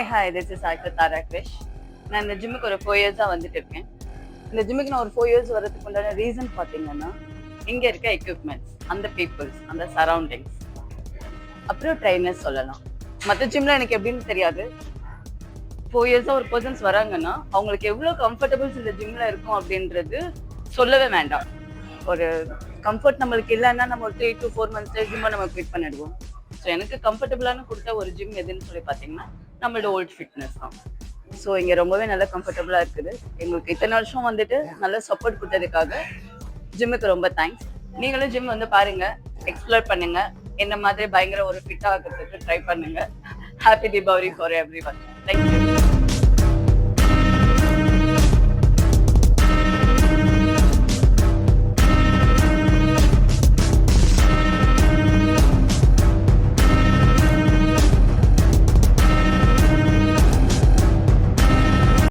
Hi this is actor தாரா கிரிஷ். நான் இந்த ஜிம்முக்கு ஒரு 4 இயர்ஸாக வந்துட்டு இருக்கேன். இந்த ஜிம்முக்கு நான் ஒரு 4 இயர்ஸ் வரதுக்கு உண்டான ரீசன் பார்த்தீங்கன்னா, இங்கே இருக்க எக்யூப்மெண்ட்ஸ், அந்த பீப்புள்ஸ், அந்த சரௌண்டிங்ஸ், அப்புறம் ட்ரைனர்ஸ் சொல்லலாம். மற்ற ஜிம்ல எனக்கு எப்படின்னு தெரியாது. 4 இயர்ஸாக ஒரு பர்சன்ஸ் வராங்கன்னா அவங்களுக்கு எவ்வளோ கம்ஃபர்டபுள்ஸ் இந்த ஜிம்ல இருக்கும் அப்படின்றது சொல்லவே வேண்டாம். ஒரு கம்ஃபர்ட் நம்மளுக்கு இல்லைன்னா நம்ம ஒரு 3 to 4 months ஜிம்மை நம்ம குவிட் பண்ணிடுவோம். ஸோ எனக்கு கம்ஃபர்டபுளான கொடுத்த ஒரு ஜிம் எதுன்னு சொல்லி பார்த்தீங்கன்னா நம்மளோட ஓல்ட் ஃபிட்னஸ் தான். ஸோ இங்கே ரொம்பவே நல்லா கம்ஃபர்டபுளாக இருக்குது. எங்களுக்கு இத்தனை வருஷம் வந்துட்டு நல்ல சப்போர்ட் கொடுத்ததுக்காக ஜிம்முக்கு ரொம்ப தேங்க்ஸ். நீங்களும் ஜிம் வந்து பாருங்க, எக்ஸ்ப்ளோர் பண்ணுங்க, என்ன மாதிரி பயங்கர ஒரு ஃபிட் ஆகிறதுக்கு ட்ரை பண்ணுங்க. Happy Deepavali for every one. Thank you.